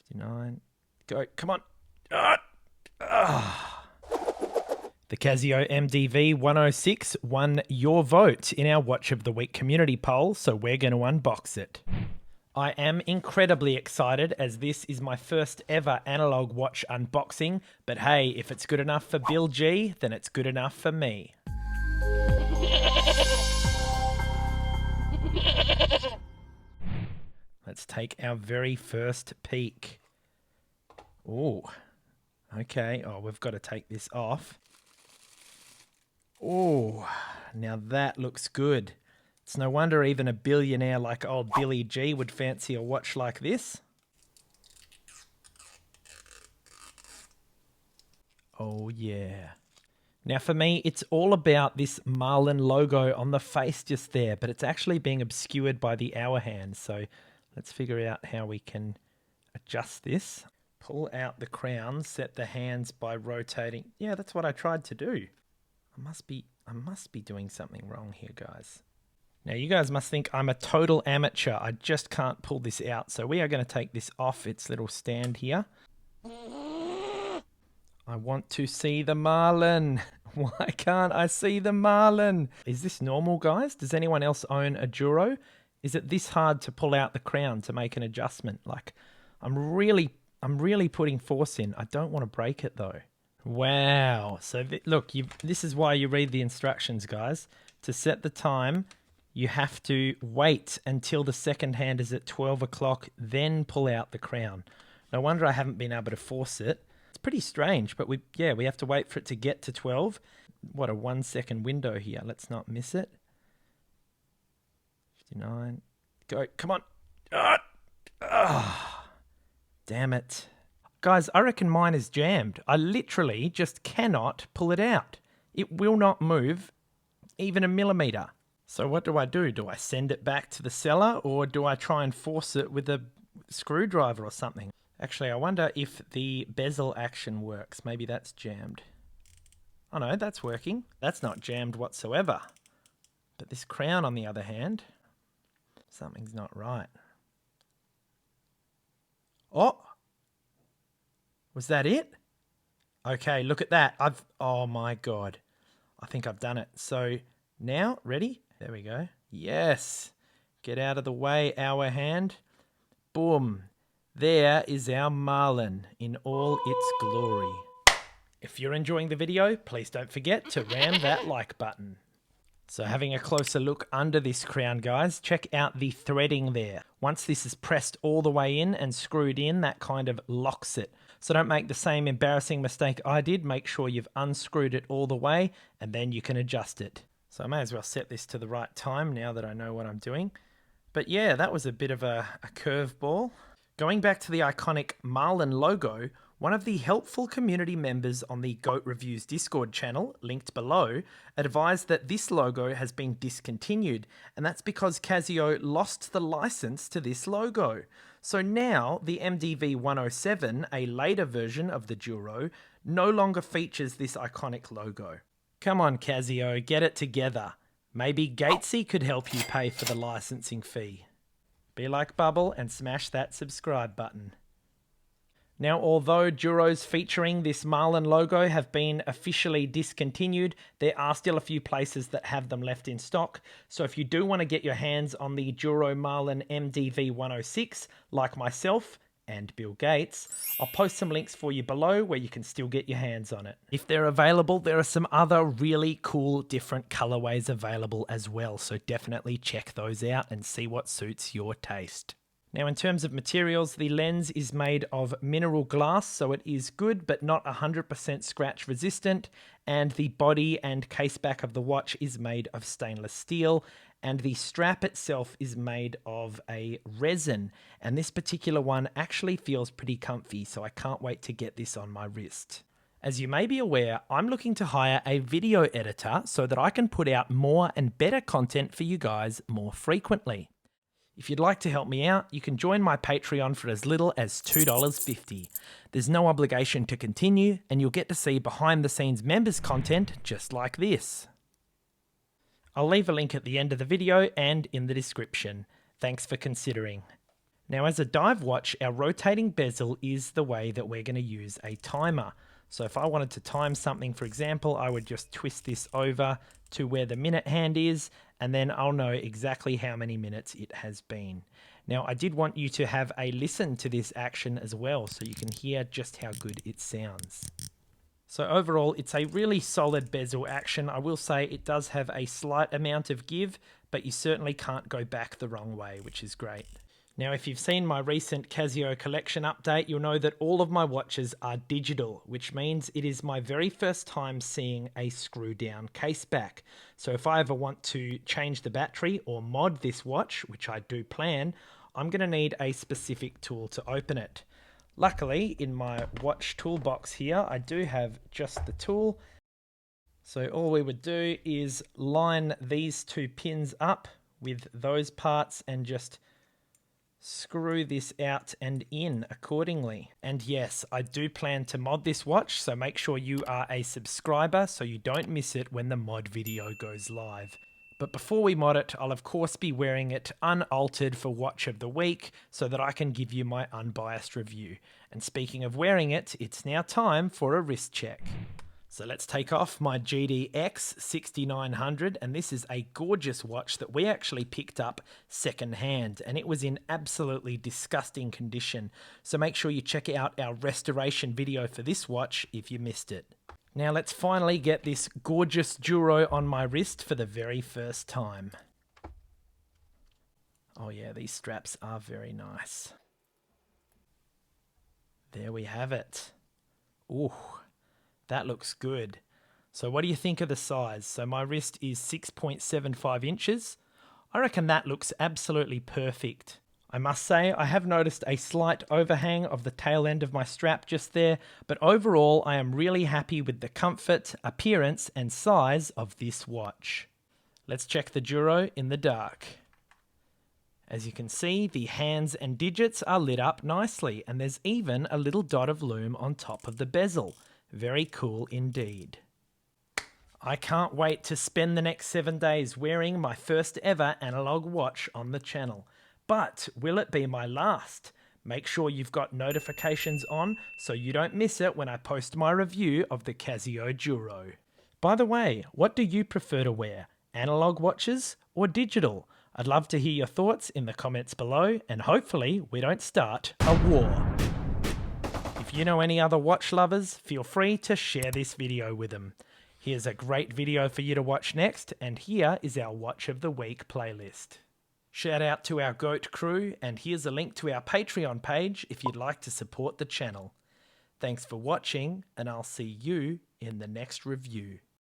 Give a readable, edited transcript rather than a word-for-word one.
59. Go. Come on. The Casio MDV-106 won your vote in our Watch of the Week community poll, so we're going to unbox it. I am incredibly excited as this is my first ever analog watch unboxing, but hey, if it's good enough for Bill G, then it's good enough for me. Let's take our very first peek. Oh, okay. Oh, we've got to take this off. Oh, now that looks good. It's no wonder even a billionaire like old Billy G would fancy a watch like this. Oh yeah. Now for me, it's all about this Marlin logo on the face just there, but it's actually being obscured by the hour hand. So let's figure out how we can adjust this. Pull out the crown, set the hands by rotating. Yeah, that's what I tried to do. I must be doing something wrong here, guys. Now you guys must think I'm a total amateur. I just can't pull this out. So we are going to take this off its little stand here. I want to see the Marlin. Why can't I see the Marlin? Is this normal, guys? Does anyone else own a Duro? Is it this hard to pull out the crown to make an adjustment? Like, I'm really putting force in. I don't want to break it though. Wow. So look, this is why you read the instructions, guys. To set the time, you have to wait until the second hand is at 12 o'clock, then pull out the crown. No wonder I haven't been able to force it. It's pretty strange, but we have to wait for it to get to 12. What a 1 second window here. Let's not miss it. 59. Go. Come on. Damn it. Guys, I reckon mine is jammed. I literally just cannot pull it out. It will not move even a millimeter. So what do? Do I send it back to the seller or do I try and force it with a screwdriver or something? Actually, I wonder if the Bezel Action works. Maybe that's jammed. Oh no, that's working. That's not jammed whatsoever. But this crown, on the other hand, something's not right. Oh! Was that it? Okay, look at that. Oh my God. I think I've done it. So now, ready? There we go. Yes. Get out of the way, hour hand. Boom. There is our Marlin in all its glory. If you're enjoying the video, please don't forget to ram that like button. So having a closer look under this crown, guys, check out the threading there. Once this is pressed all the way in and screwed in, that kind of locks it. So don't make the same embarrassing mistake I did. Make sure you've unscrewed it all the way and then you can adjust it. So I may as well set this to the right time now that I know what I'm doing. But yeah, that was a bit of a curveball. Going back to the iconic Marlin logo, one of the helpful community members on the Goat Reviews Discord channel, linked below, advised that this logo has been discontinued, and that's because Casio lost the license to this logo. So now the MDV-107, a later version of the Duro, no longer features this iconic logo. Come on, Casio, get it together. Maybe Gatesy could help you pay for the licensing fee. Be like Bubble and smash that subscribe button. Now, although Duros featuring this Marlin logo have been officially discontinued, there are still a few places that have them left in stock. So if you do want to get your hands on the Duro Marlin MDV-106, like myself and Bill Gates, I'll post some links for you below where you can still get your hands on it. If they're available, there are some other really cool different colorways available as well. So definitely check those out and see what suits your taste. Now, in terms of materials, the lens is made of mineral glass, so it is good but not 100% scratch resistant, and the body and case back of the watch is made of stainless steel, and the strap itself is made of a resin, and this particular one actually feels pretty comfy, so I can't wait to get this on my wrist. As you may be aware, I'm looking to hire a video editor so that I can put out more and better content for you guys more frequently. If you'd like to help me out, you can join my Patreon for as little as $2.50. There's no obligation to continue, and you'll get to see behind the scenes members content just like this. I'll leave a link at the end of the video and in the description. Thanks for considering. Now as a dive watch, our rotating bezel is the way that we're going to use a timer. So if I wanted to time something, for example, I would just twist this over to where the minute hand is, and then I'll know exactly how many minutes it has been. Now I did want you to have a listen to this action as well, so you can hear just how good it sounds. So overall, it's a really solid bezel action. I will say it does have a slight amount of give, but you certainly can't go back the wrong way, which is great. Now, if you've seen my recent Casio collection update, you'll know that all of my watches are digital, which means it is my very first time seeing a screw down case back. So if I ever want to change the battery or mod this watch, which I do plan, I'm going to need a specific tool to open it. Luckily, in my watch toolbox here, I do have just the tool. So all we would do is line these two pins up with those parts and just screw this out and in accordingly. And yes, I do plan to mod this watch, so make sure you are a subscriber so you don't miss it when the mod video goes live. But before we mod it, I'll of course be wearing it unaltered for Watch of the Week so that I can give you my unbiased review. And speaking of wearing it, it's now time for a wrist check. So let's take off my GDX 6900, and this is a gorgeous watch that we actually picked up secondhand, and it was in absolutely disgusting condition. So make sure you check out our restoration video for this watch if you missed it. Now let's finally get this gorgeous Duro on my wrist for the very first time. Oh yeah, these straps are very nice. There we have it. Ooh. That looks good. So what do you think of the size? So my wrist is 6.75 inches. I reckon that looks absolutely perfect. I must say, I have noticed a slight overhang of the tail end of my strap just there, but overall I am really happy with the comfort, appearance and size of this watch. Let's check the Duro in the dark. As you can see, the hands and digits are lit up nicely, and there's even a little dot of lume on top of the bezel. Very cool indeed. I can't wait to spend the next 7 days wearing my first ever analog watch on the channel. But will it be my last? Make sure you've got notifications on so you don't miss it when I post my review of the Casio Duro. By the way, what do you prefer to wear? Analog watches or digital? I'd love to hear your thoughts in the comments below, and hopefully we don't start a war. If you know any other watch lovers, feel free to share this video with them. Here's a great video for you to watch next, and here is our Watch of the Week playlist. Shout out to our GOAT crew, and here's a link to our Patreon page if you'd like to support the channel. Thanks for watching, and I'll see you in the next review.